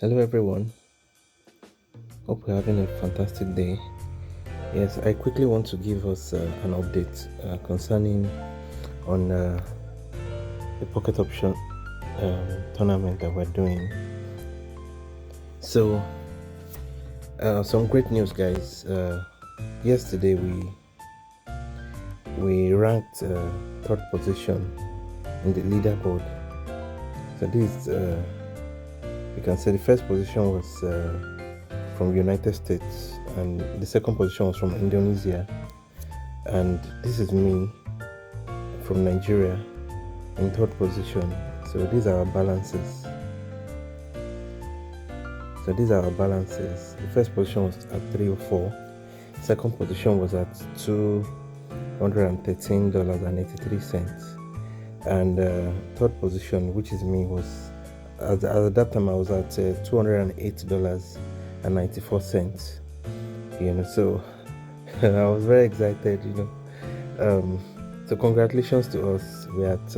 Hello everyone, hope we're having a fantastic day. Yes, I quickly want to give us an update concerning on the pocket option tournament that we're doing. So, some great news, guys. Yesterday we ranked third position in the leaderboard. So this you can say the first position was from United States, and the second position was from Indonesia, and this is me from Nigeria in third position. So these are our balances. The first position was at 304. Second position was at $213.83, and third position, which is me, was at that time I was at $208.94. So I was very excited. So congratulations to us. We're at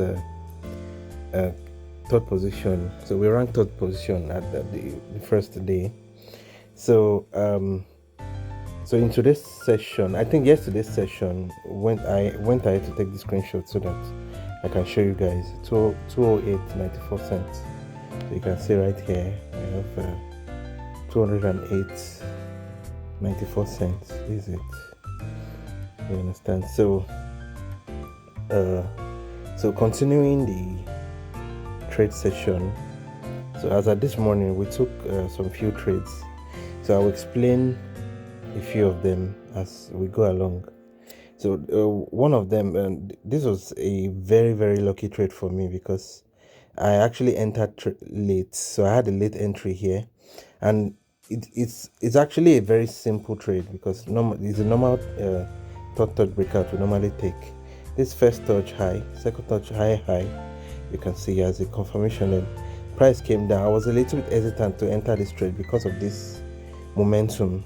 third position. So we ranked third position at the first day. So so in today's session, I think yesterday's session, I went ahead to take the screenshot so that I can show you guys. 208.94. So you can see right here I have 208.94. Is it? You understand? So so continuing the trade session. So as at this morning, we took some few trades. So I'll explain a few of them as we go along. So one of them, this was a very, very lucky trade for me because I actually entered late. So I had a late entry here, and it's actually a very simple trade because it's a normal touch breakout we normally take. This first touch high, second touch high. You can see as a confirmation, and price came down. I was a little bit hesitant to enter this trade because of this momentum.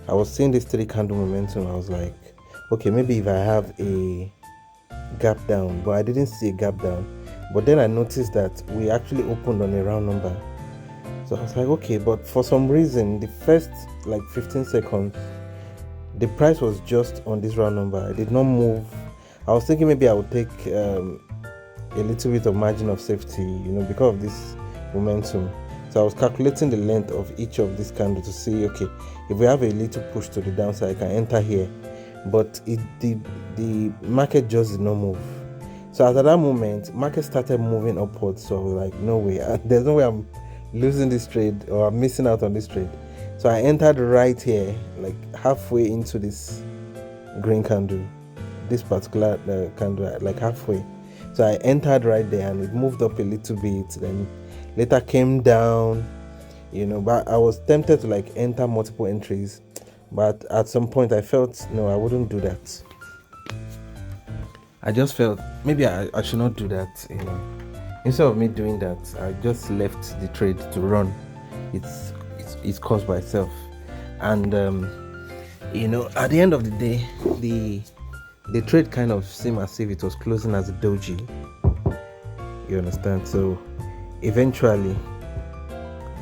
I was seeing this 3-candle momentum. I was like, okay, maybe if I have a gap down, but I didn't see a gap down. But then I noticed that we actually opened on a round number. So I was like, okay, but for some reason, the first like 15 seconds, the price was just on this round number. I did not move. I was thinking maybe I would take a little bit of margin of safety, because of this momentum. So I was calculating the length of each of these candles to see, okay, if we have a little push to the downside, I can enter here. But the market just did not move. So at that moment, market started moving upwards. So I was like, no way, there's no way I'm losing this trade or I'm missing out on this trade. So I entered right here, like halfway into this green candle, this particular candle, like halfway. So I entered right there, and it moved up a little bit, then later came down, but I was tempted to like enter multiple entries, but at some point I felt no, I wouldn't do that. I just felt maybe I should not do that. Instead of me doing that, I just left the trade to run it's caused by itself. And at the end of the day, the trade kind of seemed as if it was closing as a doji. You understand? So eventually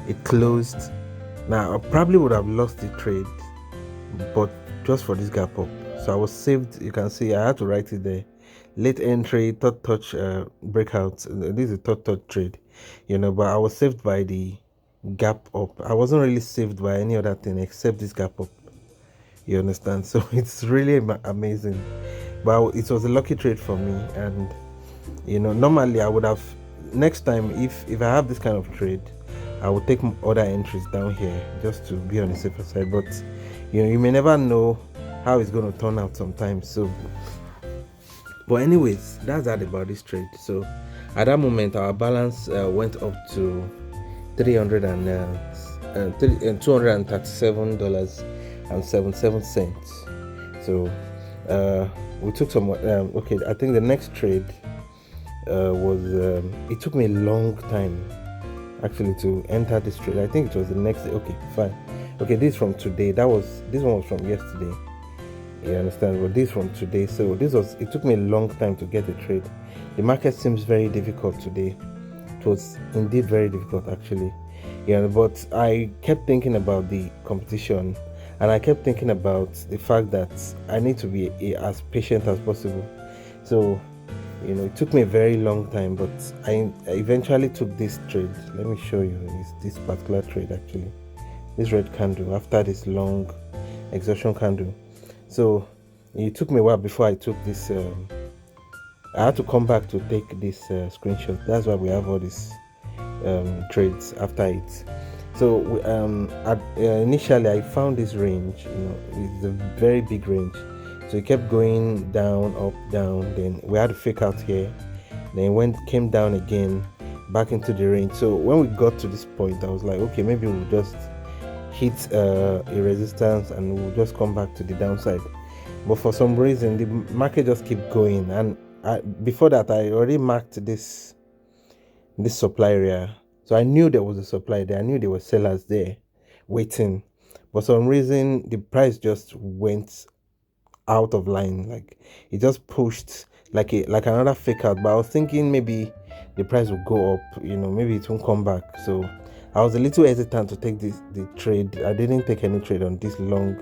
it closed. Now I probably would have lost the trade, but just for this gap up. So I was saved. You can see I had to write it there. Late entry, third touch breakout. This is a third touch trade, but I was saved by the gap up. I wasn't really saved by any other thing except this gap up. You understand? So it's really amazing. But it was a lucky trade for me, and normally I would have, next time if I have this kind of trade, I would take other entries down here just to be on the safer side. But you may never know how it's going to turn out sometimes. So but anyways, that's that about this trade. So at that moment our balance went up to $237.77. So we took some okay, I think the next trade was it took me a long time actually to enter this trade. I think it was the next day. Okay, fine. Okay, this from today. This one was from yesterday. You understand? But this from today. So it took me a long time to get a trade. The market seems very difficult today. It was indeed very difficult actually. Yeah, but I kept thinking about the competition, and I kept thinking about the fact that I need to be as patient as possible. So, it took me a very long time, but I eventually took this trade. Let me show you this particular trade actually. This red candle after this long exhaustion candle. So it took me a while before I took this. I had to come back to take this screenshot. That's why we have all these trades after it. So initially I found this range. It's a very big range. So it kept going down, up, down. Then we had to fake out here. Then came down again, back into the range. So when we got to this point, I was like, okay, maybe we'll just hit a resistance and we'll just come back to the downside. But for some reason, the market just kept going. And before that, I already marked this supply area. So I knew there was a supply there. I knew there were sellers there waiting. But for some reason, the price just went out of line. Like it just pushed like another fake out. But I was thinking maybe the price will go up, maybe it won't come back. So I was a little hesitant to take the trade. I didn't take any trade on this long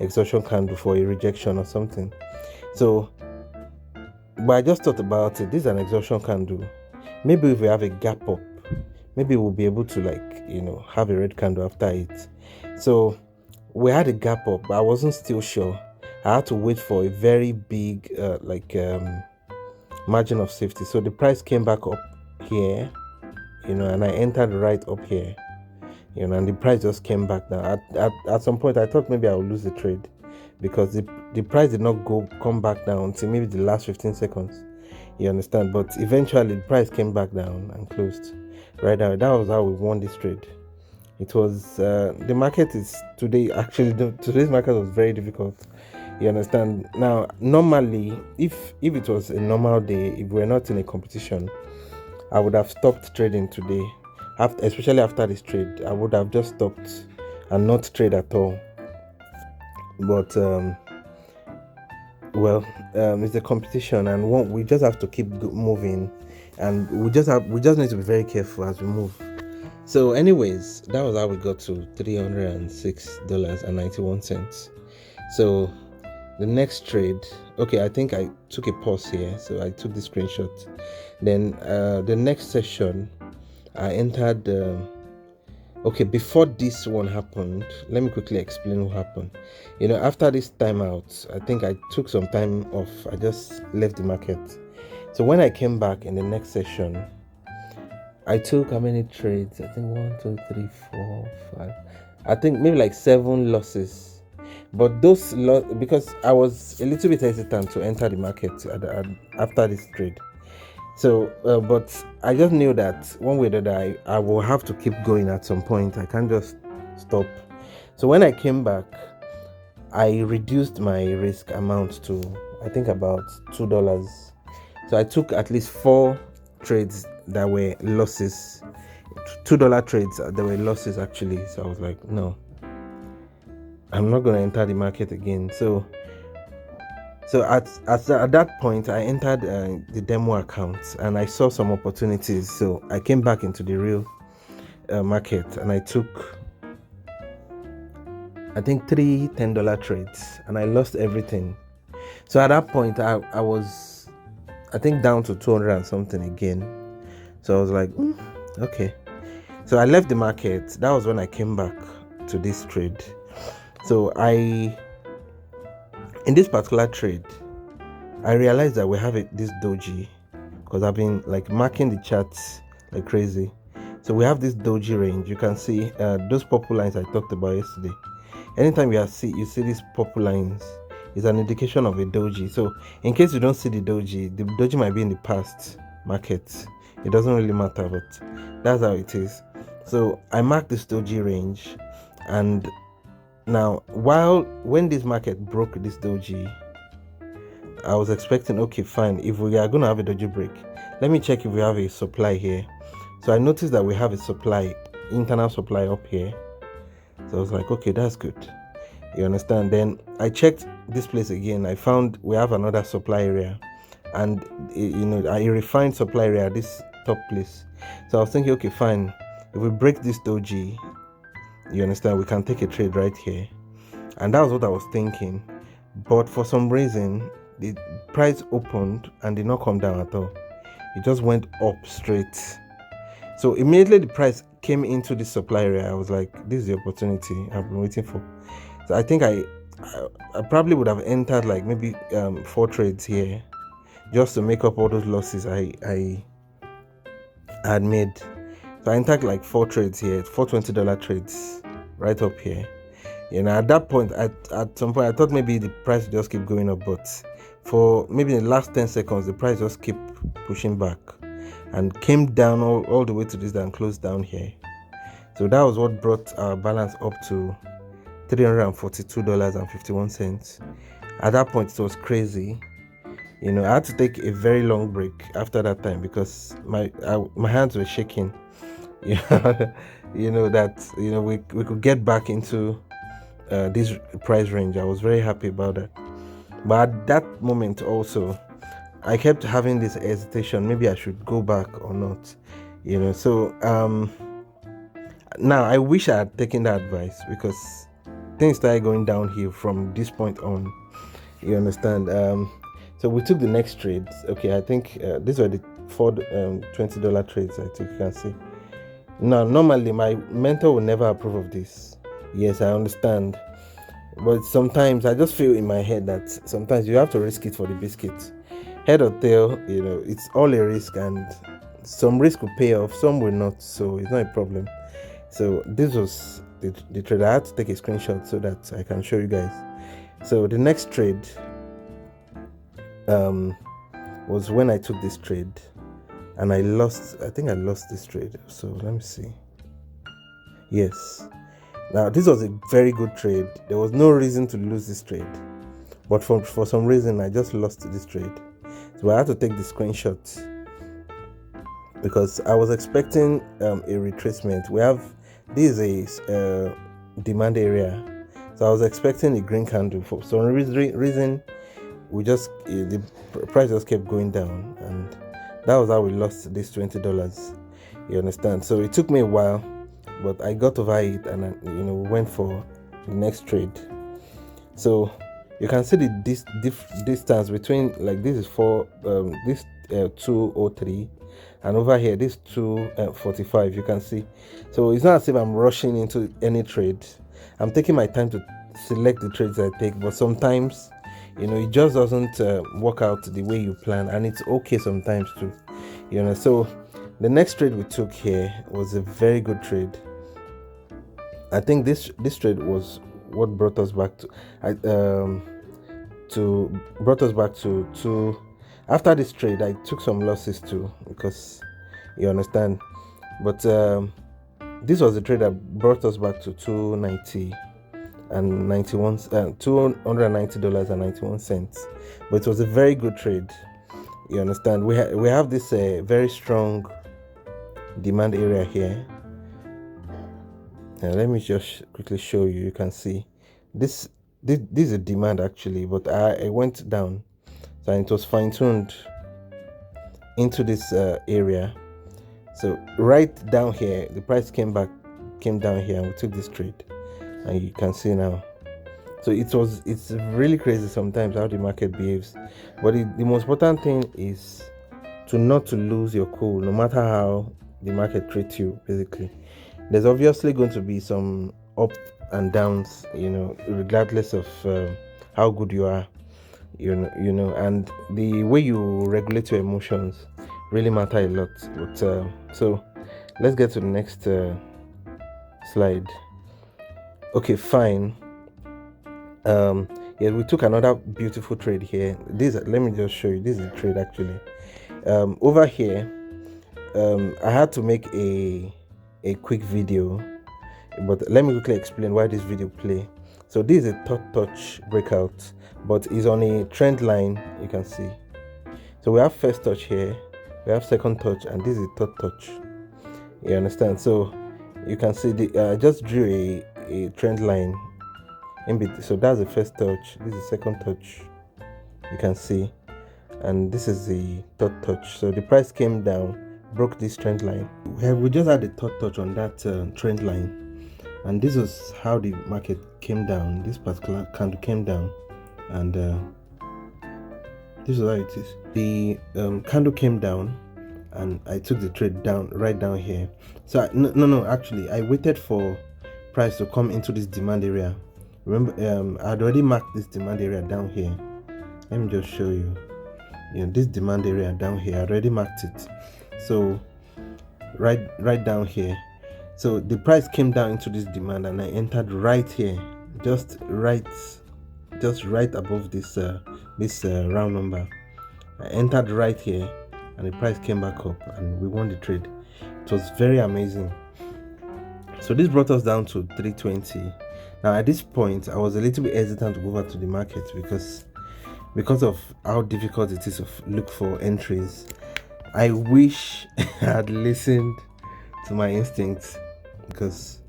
exhaustion candle for a rejection or something. So, but I just thought about it. This is an exhaustion candle. Maybe if we have a gap up, maybe we'll be able to have a red candle after it. So we had a gap up, but I wasn't still sure. I had to wait for a very big margin of safety. So the price came back up here, and I entered right up here, and the price just came back down. At some point, I thought maybe I would lose the trade because the price did not come back down until maybe the last 15 seconds. You understand? But eventually, the price came back down and closed right now. That was how we won this trade. It was the market is today. Actually, today's market was very difficult. You understand? Now, normally, if it was a normal day, if we're not in a competition, I would have stopped trading today. Especially after this trade, I would have just stopped and not trade at all. But it's a competition, and we just have to keep moving, and we just need to be very careful as we move. So, anyways, that was how we got to $306.91. So the next trade, okay, I think I took a pause here, so I took the screenshot. Then the next session, I entered. Before this one happened, let me quickly explain what happened. After this timeout, I think I took some time off. I just left the market. So when I came back in the next session, I took how many trades? I think 1, 2, 3, 4, 5. I think maybe like 7 losses. But those because I was a little bit hesitant to enter the market after this trade. So, but I just knew that one way or the other, I will have to keep going at some point. I can't just stop. So when I came back, I reduced my risk amount to, I think, about $2. So I took at least 4 trades that were losses, $2 trades that were losses actually. So I was like, no, I'm not going to enter the market again. So at that point, I entered the demo account and I saw some opportunities. So I came back into the real market and I took, I think, 3 $10 trades and I lost everything. So at that point, I was, I think, down to 200 and something again. So I was like, okay. So I left the market. That was when I came back to this trade. So in this particular trade, I realized that we have this doji because I've been marking the charts like crazy. So we have this doji range. You can see those purple lines I talked about yesterday. Anytime you see these purple lines, it's an indication of a doji. So in case you don't see the doji might be in the past market. It doesn't really matter, but that's how it is. So I marked this doji range, and now when this market broke this doji, I was expecting, okay, fine, if we are going to have a doji break, let me check if we have a supply here. So I noticed that we have a internal supply up here. So I was like, okay, that's good. You understand? Then I checked this place again. I found we have another supply area, and a refined supply area, this top place. So I was thinking, okay, fine, if we break this doji, you understand, we can take a trade right here. And that was what I was thinking, but for some reason the price opened and did not come down at all. It just went up straight. So immediately the price came into this supply area. I was like, this is the opportunity I've been waiting for. So I think I probably would have entered like maybe 4 trades here just to make up all those losses I had made. So I entered like 4 trades here, $4 trades right up here. At that point, at some point I thought maybe the price would just keep going up, but for maybe in the last 10 seconds the price just kept pushing back and came down all the way to this and closed down here. So that was what brought our balance up to $342.51. At that point it was crazy. I had to take a very long break after that time because my hands were shaking. We could get back into this price range. I was very happy about that. But at that moment also, I kept having this hesitation, maybe I should go back or not. So now I wish I had taken that advice, because things started going downhill from this point on. You understand? So we took the next trades. Okay, I think these were the 4 $20 trades I took. You can see. Now, normally my mentor will never approve of this. Yes, I understand. But sometimes I just feel in my head that sometimes you have to risk it for the biscuit. Head or tail, it's all a risk, and some risk will pay off, some will not. So it's not a problem. So this was the trade. I had to take a screenshot so that I can show you guys. So the next trade was when I took this trade, and I think I lost this trade. So let me see. Yes, now this was a very good trade. There was no reason to lose this trade, but for some reason I just lost this trade. So I had to take the screenshot because I was expecting a retracement. This is a demand area, so I was expecting a green candle. For some reason the price just kept going down, and that was how we lost this $20. You understand? So it took me a while, but I got over it, and we went for the next trade. So you can see the distance between, like, this is 203, and over here this 245. You can see. So it's not as if I'm rushing into any trade. I'm taking my time to select the trades I take, but sometimes it just doesn't work out the way you plan, and it's okay sometimes too. So the next trade we took here was a very good trade. I think this trade was what brought us back to after this trade. I took some losses too, because you understand, but this was the trade that brought us back to $290.91. But it was a very good trade. You understand? We have this very strong demand area here. Now let me just quickly show you. You can see this is a demand actually, but I went down, so it was fine-tuned into this area. So right down here the price came down here, and we took this trade, and you can see now. So it's really crazy sometimes how the market behaves, but the most important thing is not to lose your cool, no matter how the market treats you. Basically, there's obviously going to be some up and downs, regardless of how good you are, and the way you regulate your emotions really matter a lot. But so let's get to the next slide. Okay, fine. Yeah, we took another beautiful trade here. Let me just show you. This is a trade actually. Over here, I had to make a quick video, but let me quickly explain why this video play. So this is a third touch breakout, but it's on a trend line. You can see. So we have first touch here, we have second touch, and this is third touch. You understand? So you can see I just drew a trend line in between. So that's the first touch, this is second touch, you can see, and this is the third touch. So the price came down, broke this trend line. We just had a third touch on that trend line, and this was how the market came down. This particular candle came down, and this is how it is. The candle came down, and I took the trade down right down here. So actually I waited for price to come into this demand area. Remember, I'd already marked this demand area down here. Let me just show you. This demand area down here, I already marked it. So right down here. So the price came down into this demand, and I entered right here, just right above this round number. I entered right here, and the price came back up, and we won the trade. It was very amazing. So this brought us down to 320. Now at this point, I was a little bit hesitant to go over to the market because of how difficult it is to look for entries. I wish I had listened to my instincts, because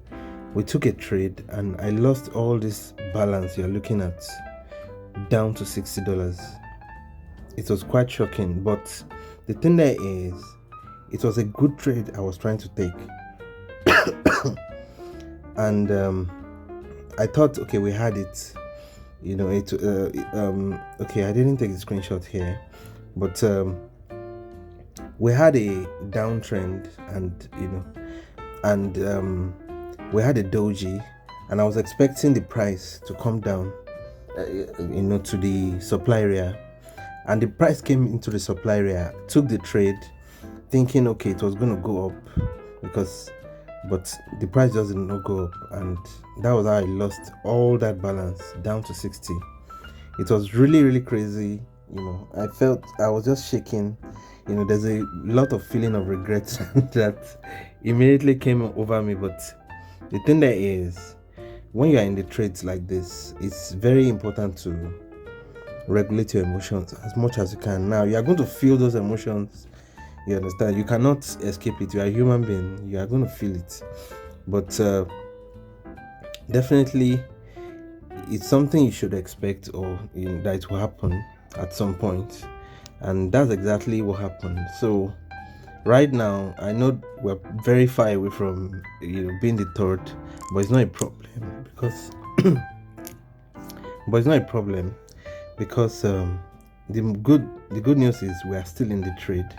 we took a trade and I lost all this balance you're looking at down to $60. It was quite shocking, but the thing there is, it was a good trade I was trying to take. And I thought, okay, we had it. Okay, I didn't take the screenshot here, but we had a downtrend, and we had a doji, and I was expecting the price to come down, to the supply area, and the price came into the supply area. Took the trade, thinking, okay, it was going to go up, but the price just did not go up, and that was how I lost all that balance down to 60. It was really, really crazy. I felt I was just shaking. There's a lot of feeling of regret that immediately came over me. But the thing there is, when you are in the trades like this, it's very important to regulate your emotions as much as you can. Now you are going to feel those emotions. You understand? You cannot escape it. You are a human being. You are going to feel it. But definitely, it's something you should expect, or that it will happen at some point. And that's exactly what happened. So right now, I know we're very far away from being the third, but it's not a problem because the good news is we are still in the trade.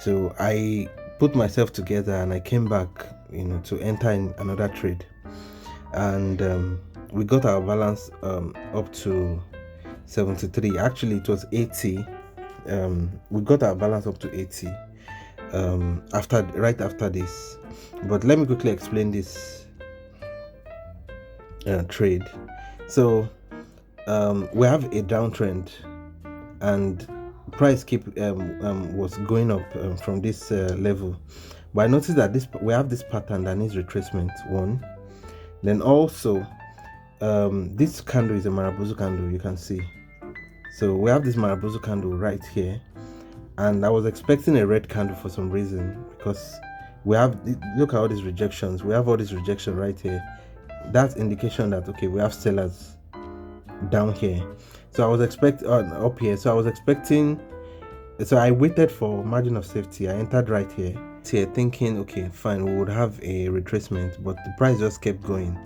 So I put myself together and I came back, to enter in another trade, and we got our balance up to 73. Actually, it was 80. We got our balance up to 80 right after this. But let me quickly explain this trade. So we have a downtrend, and price was going up from this level, but I noticed that we have this pattern that needs retracement. One, then also this candle is a Marabozu candle, you can see. So we have this Marabozu candle right here, and I was expecting a red candle for some reason, because look at all these rejections. We have all this rejection right here. That's indication that, okay, we have sellers down here. So I was expecting up here. So I was expecting. So I waited for margin of safety. I entered right here, thinking, okay, fine, we would have a retracement, but the price just kept going.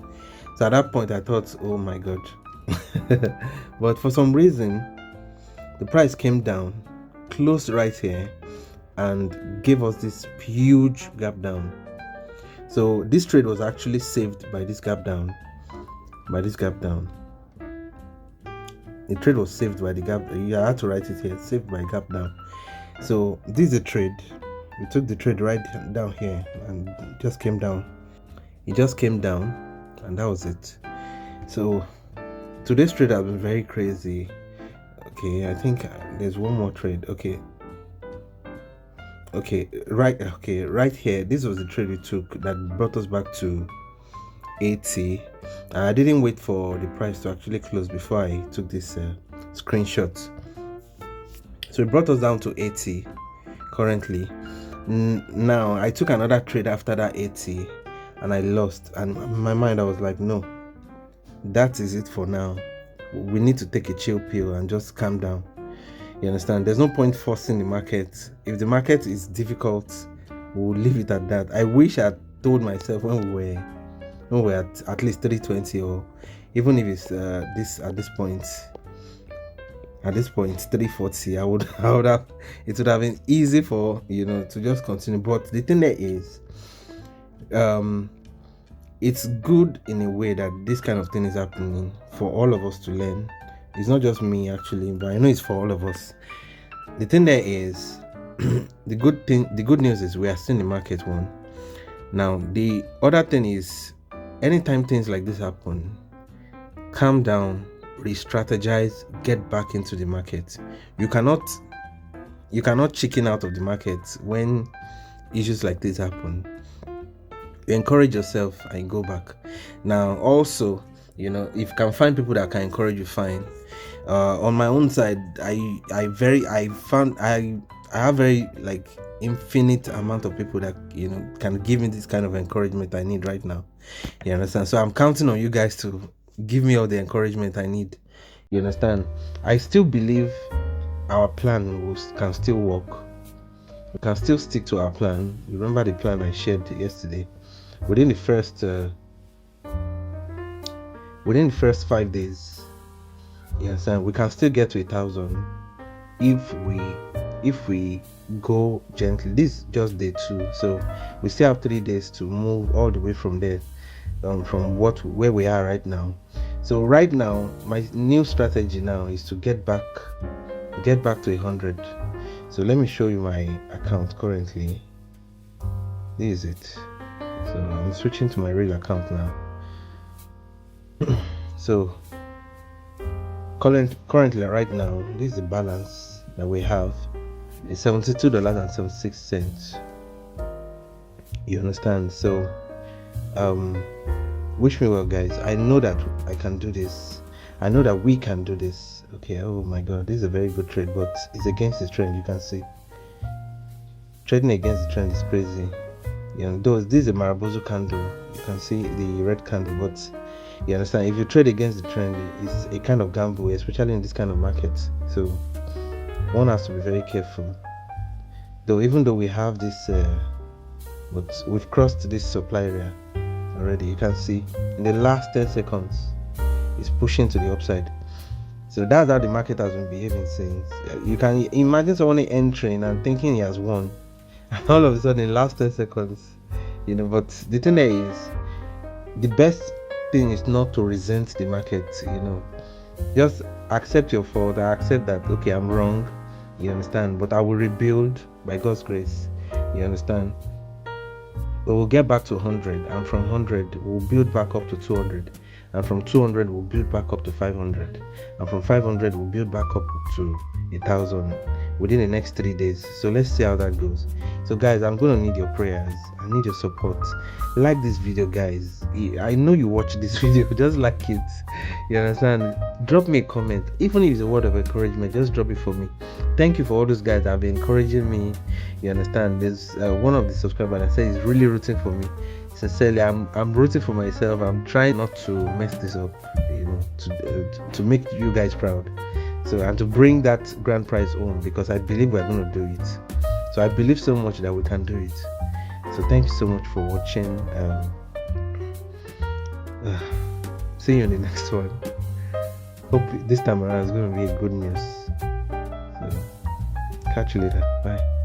So at that point, I thought, oh my god. But for some reason, the price came down, closed right here, and gave us this huge gap down. So this trade was actually saved by this gap down. The trade was saved by the gap. You had to write it here, saved by gap down. So this is a trade. We took the trade right down here, and it just came down. And that was it. So today's trade has been very crazy. Okay, I think there's one more trade. Right here, this was the trade we took that brought us back to 80. I didn't wait for the price to actually close before I took this screenshot. So it brought us down to 80 currently. Now I took another trade after that 80, and I lost, and in my mind I was like, no, that is it for now. We need to take a chill pill and just calm down. You understand? There's no point forcing the market. If the market is difficult, we'll leave it at that. I wish I told myself when we were at least 320, or even if it's this at this point 340, I would have, it would have been easy for to just continue. But the thing there is, it's good in a way that this kind of thing is happening for all of us to learn. It's not just me actually, but I know it's for all of us. The thing there is, the good news is we are still in the market one. Now the other thing is, anytime things like this happen, calm down, re-strategize, get back into the market. You cannot chicken out of the market when issues like this happen. You encourage yourself and go back. Now also, if you can find people that can encourage you, fine. On my own side, I have very like infinite amount of people that can give me this kind of encouragement I need right now. You understand? So I'm counting on you guys to give me all the encouragement I need. You understand? I still believe our plan can still work. We can still stick to our plan. Remember the plan I shared yesterday? Within the first 5 days, you understand, we can still get to 1,000 if we go gently. This is just day 2, so we still have 3 days to move all the way from there, from where we are right now. So right now, my new strategy now is to get back to 100. So let me show you my account currently. This is it. So I'm switching to my real account now. So currently right now, this is the balance that we have. It's $72.76. You understand? So wish me well, guys. I know that I can do this. I know that we can do this. Okay, oh my god, this is a very good trade, but it's against the trend. You can see trading against the trend is crazy. This is a Marabozo candle. You can see the red candle, but you understand, if you trade against the trend, it's a kind of gamble, especially in this kind of market. So one has to be very careful. Even though we have this but we've crossed this supply area already. You can see in the last 10 seconds it's pushing to the upside. So that's how the market has been behaving since. You can imagine someone entering and thinking he has won, and all of a sudden in the last 10 seconds, but the thing there is, the best thing is not to resent the market. Just accept your fault. I accept that, okay, I'm wrong, you understand, but I will rebuild by God's grace. You understand? But we'll get back to 100, and from 100 we'll build back up to 200, and from 200 we'll build back up to 500, and from 500 we'll build back up to 1,000 within the next 3 days. So let's see how that goes. So guys, I'm gonna need your prayers. I need your support. Like this video, guys. I know you watch this video, just like it. You understand? Drop me a comment, even if it's a word of encouragement. Just drop it for me. Thank you for all those guys that have been encouraging me. You understand? There's one of the subscribers that said he's really rooting for me. Sincerely, I'm rooting for myself. I'm trying not to mess this up, to make you guys proud. So, and to bring that grand prize home, because I believe we're going to do it. So I believe so much that we can do it. So thank you so much for watching. See you in the next one. Hope this time around is going to be a good news. So catch you later. Bye.